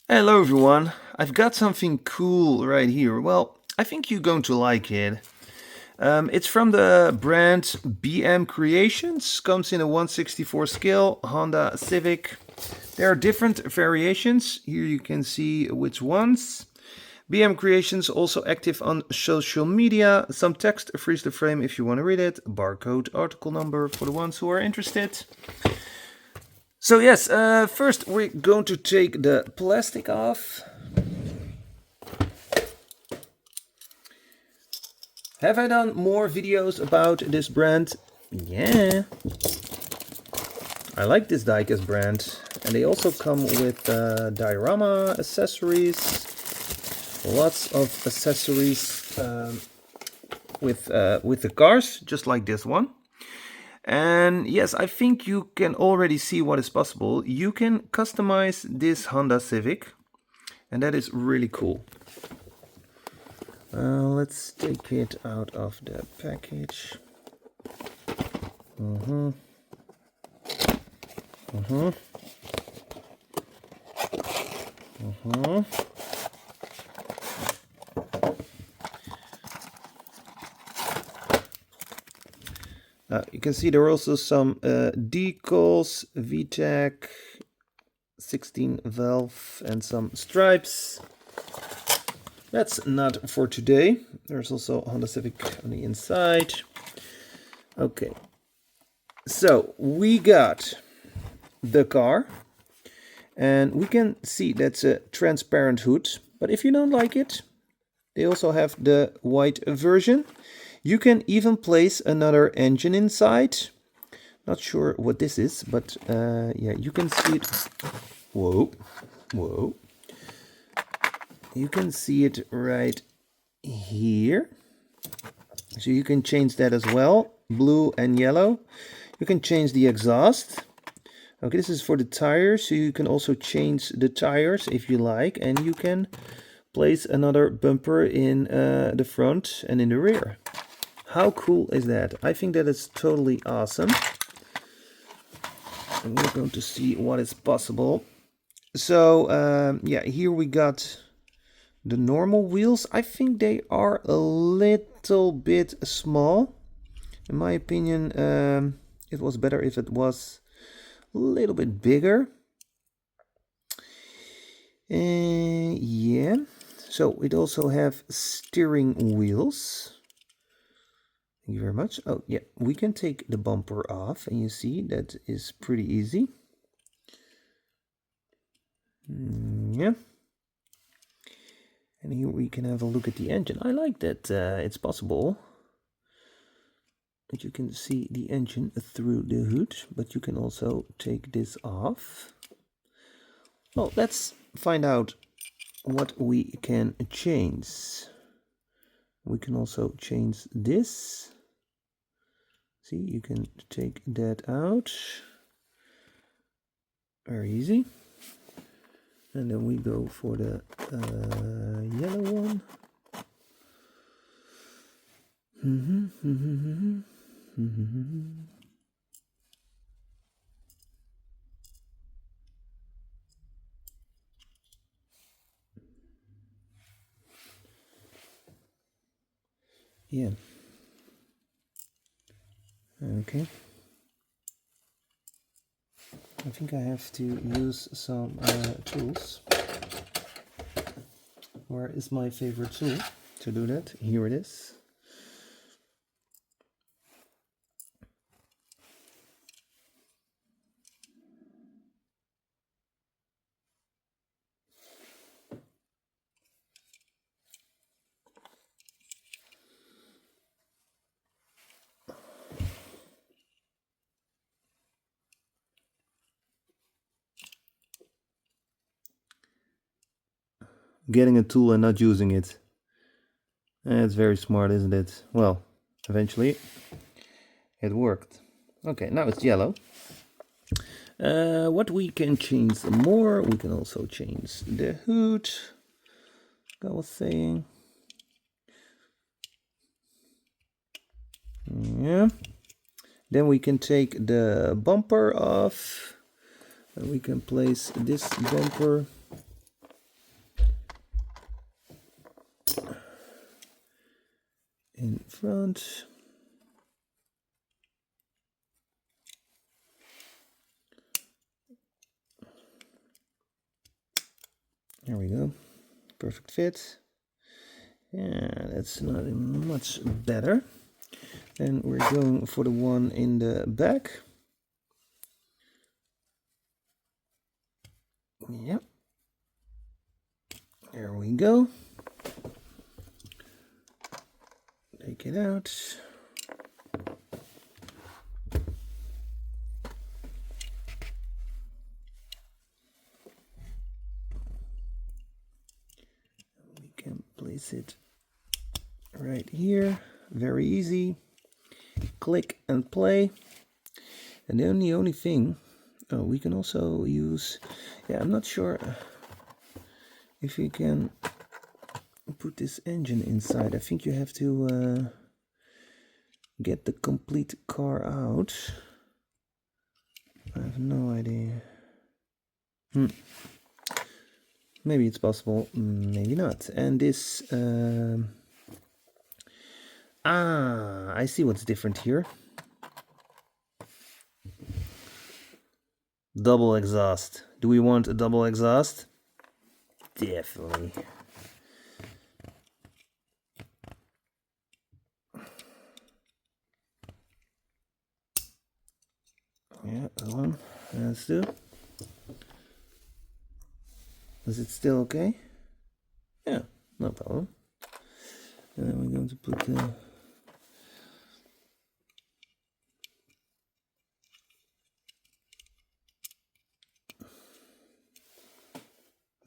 Hello everyone, I've got something cool right here. Well, I think you're going to like it. It's from the brand BM Creations, comes in a 1/64 scale Honda Civic. There are different variations, here you can see which ones. BM Creations also active on social media, some text, freeze the frame if you want to read it, barcode, article number for the ones who are interested. So yes, first we're going to take the plastic off. Have I done more videos about this brand? Yeah. I like this Diecast brand. And they also come with diorama accessories. Lots of accessories with the cars, just like this one. And yes, I think you can already see what is possible. You can customize this Honda Civic, and that is really cool. Let's take it out of the package. You can see there are also some decals, VTEC, 16 valve, and some stripes. That's not for today. There's also Honda Civic on the inside. Okay, so we got the car, and we can see that's a transparent hood. But if you don't like it, they also have the white version. You can even place another engine inside. Not sure what this is, but yeah, you can see it. Whoa. You can see it right here. So you can change that as well, blue and yellow. You can change the exhaust. Okay, this is for the tires, so you can also change the tires if you like, and you can place another bumper in the front and in the rear. How cool is that? I think that is totally awesome. And we're going to see what is possible. So yeah, here we got the normal wheels. I think they are a little bit small. In my opinion, it was better if it was a little bit bigger. Yeah, so it also have steering wheels. Thank you very much. Oh yeah, we can take the bumper off, and you see that is pretty easy. Yeah. And here we can have a look at the engine. I like that it's possible that you can see the engine through the hood, but you can also take this off. Well, let's find out what we can change. We can also change this. See, you can take that out. Very easy. And then we go for the yellow one. Yeah. Okay. I think I have to use some tools. Where is my favorite tool to do that? Here it is. Getting a tool and not using it. It's very smart, isn't it? Well, eventually it worked. Okay, now it's yellow. What we can change more, we can also change the hood. Like I was saying. Yeah. Then we can take the bumper off. And we can place this bumper front. There we go. Perfect fit. Yeah, that's not much better. And we're going for the one in the back. Yep. There we go. Take it out. We can place it right here. Very easy. Click and play. And then the only thing, oh, we can also use, yeah, I'm not sure if you can put this engine inside. I think you have to get the complete car out. I have no idea. Maybe it's possible, maybe not. And this, I see what's different here. Double exhaust. Do we want a double exhaust? Definitely. Yeah, that one. Let's do. Is it still okay? Yeah, no problem. And then we're going to put the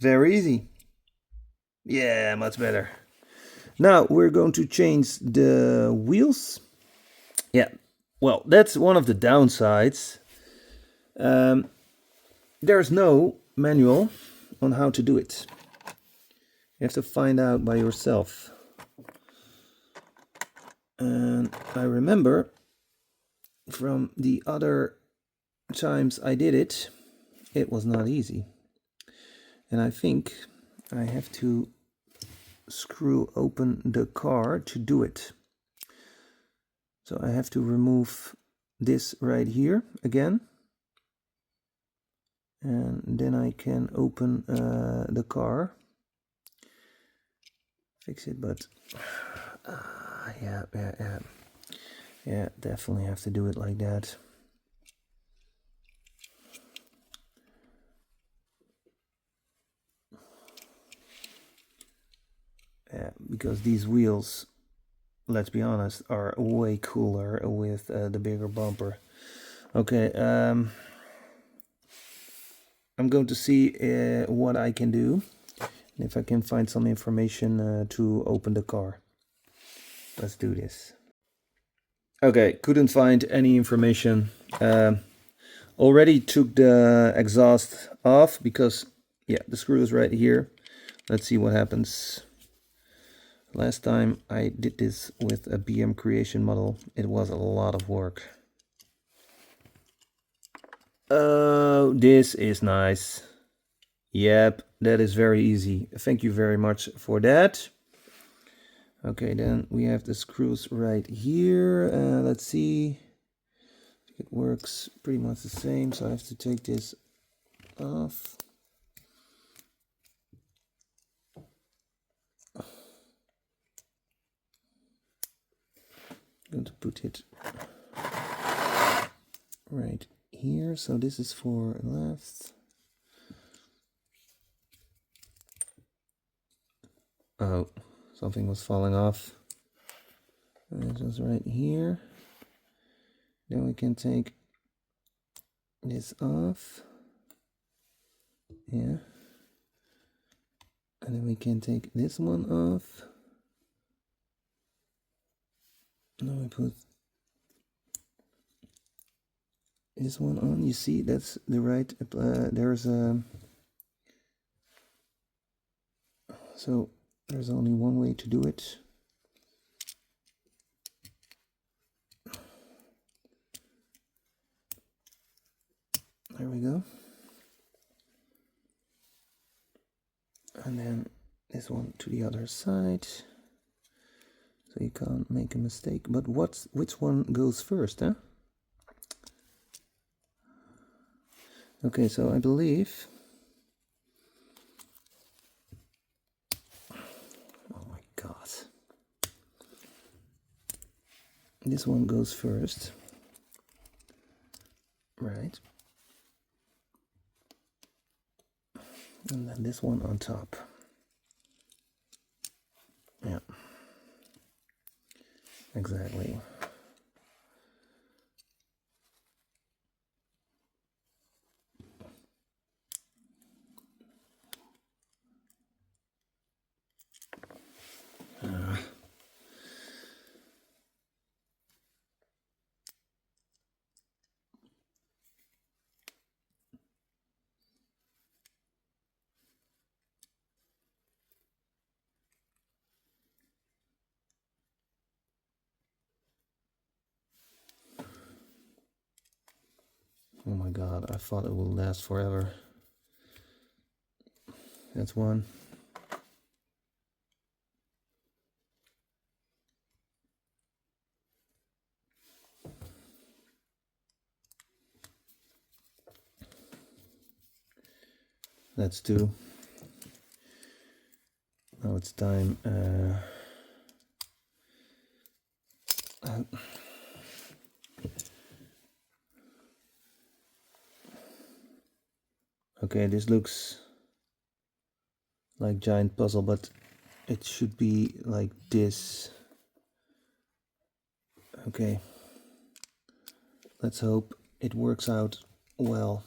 very easy. Yeah, much better. Now we're going to change the wheels. Yeah, well, that's one of the downsides. There's no manual on how to do it. You have to find out by yourself. And I remember from the other times I did it, it was not easy. And I think I have to screw open the car to do it. So I have to remove this right here again. And then I can open the car. Fix it, but yeah, definitely have to do it like that. Yeah, because these wheels, let's be honest, are way cooler with the bigger bumper. Okay, I'm going to see what I can do, and if I can find some information to open the car. Let's do this. Okay, couldn't find any information. Already took the exhaust off because, yeah, the screw is right here. Let's see what happens. Last time I did this with a BM Creation model, it was a lot of work. Oh, this is nice. Yep, that is very easy. Thank you very much for that. Okay, then we have the screws right here. Let's see. It works pretty much the same, so I have to take this off. I'm going to put it right here. So this is for left. Oh, something was falling off. And it was right here. Then we can take this off. Yeah. And then we can take this one off. Now we put this one on. You see, that's the right, there's a, so there's only one way to do it. There we go. And then this one to the other side. So you can't make a mistake. But which one goes first, huh? Okay, so I believe... Oh my god. This one goes first. Right. And then this one on top. Yeah. Exactly. Oh my god, I thought it would last forever. That's one. That's two. Now it's time. Okay, this looks like giant puzzle, but it should be like this. Okay. Let's hope it works out well.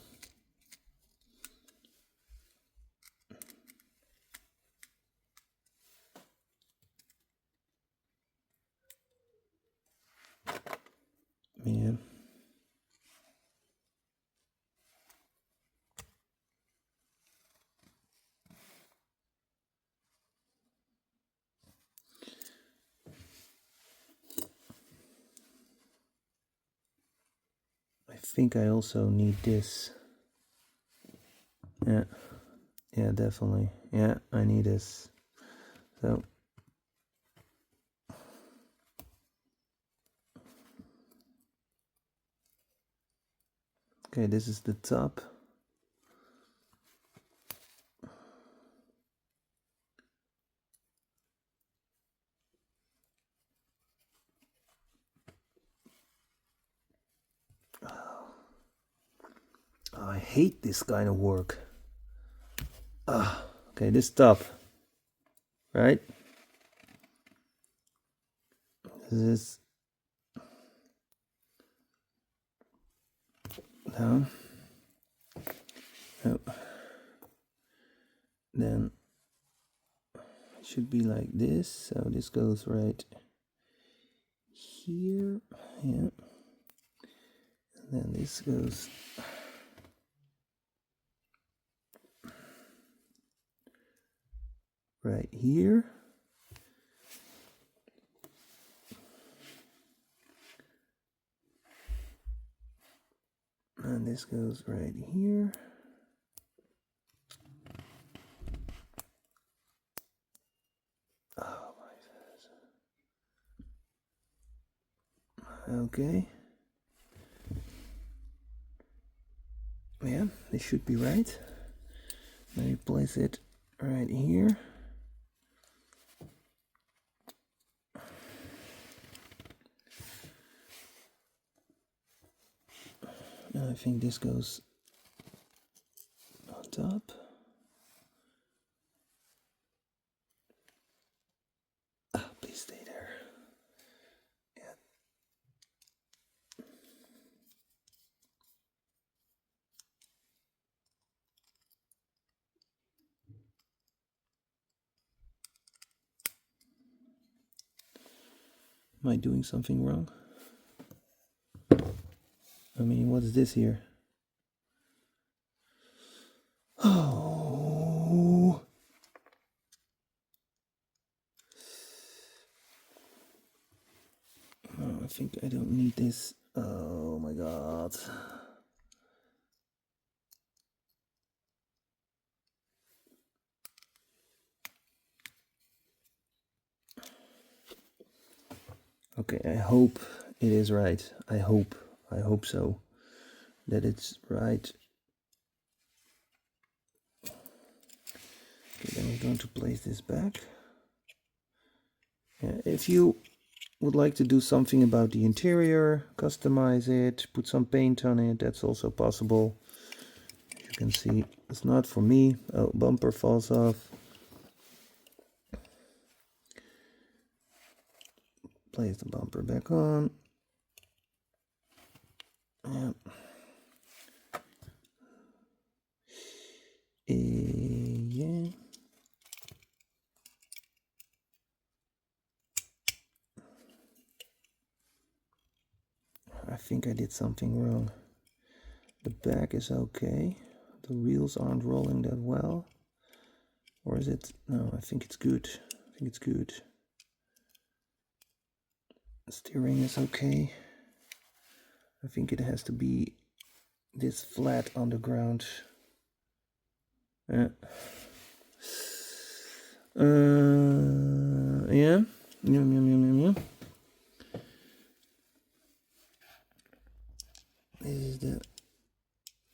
Yeah. I think I also need this. Yeah. Yeah, definitely. Yeah, I need this. So okay, this is the top. Oh, I hate this kind of work. Okay, this top. Right? This is down. Oh. Then it should be like this. So this goes right here. Yeah. And then this goes right here. And this goes right here. Oh my goodness. Okay. Yeah, this should be right. Let me place it right here. And I think this goes on top. Ah, please stay there. Yeah. Am I doing something wrong? I mean, what's this here? Oh. Oh, I think I don't need this. Oh my god. Okay, I hope it is right. I hope so, that it's right. Okay, then we're going to place this back. If you would like to do something about the interior, customize it, put some paint on it, that's also possible. As you can see, it's not for me. Oh, bumper falls off. Place the bumper back on. Yeah. Yeah. I think I did something wrong. The back is okay. The wheels aren't rolling that well. Or is it? No, I think it's good. I think it's good. The steering is okay. I think it has to be this flat on the ground. Yeah. Yeah. This is the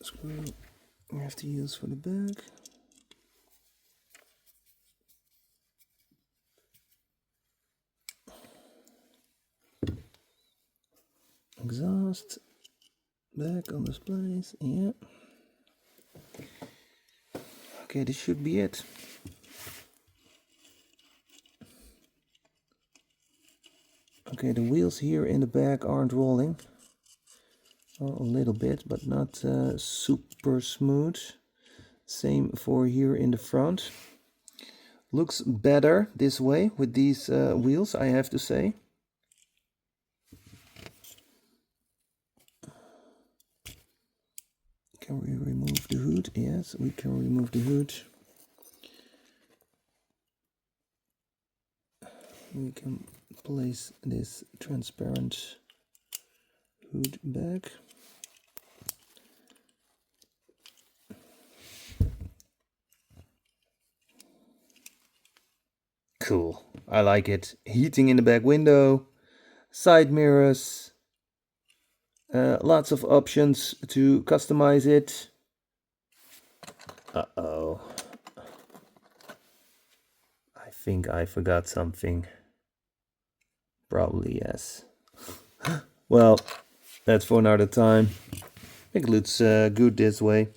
screw we have to use for the back. Exhaust back on this place. Yeah. Okay, this should be it. Okay, the wheels here in the back aren't rolling. Well, a little bit, but not super smooth. Same for here in the front. Looks better this way with these wheels, I have to say. Can we remove the hood? Yes, we can remove the hood. We can place this transparent hood back. Cool, I like it. Heating in the back window, side mirrors, lots of options to customize it. Uh-oh. I think I forgot something. Probably yes. Well, that's for another time. I think it looks good this way.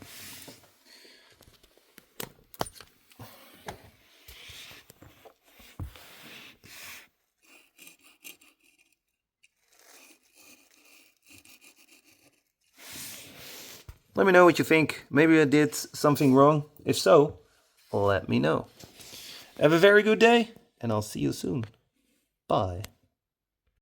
Let me know what you think. Maybe I did something wrong. If so, let me know. Have a very good day, and I'll see you soon. Bye.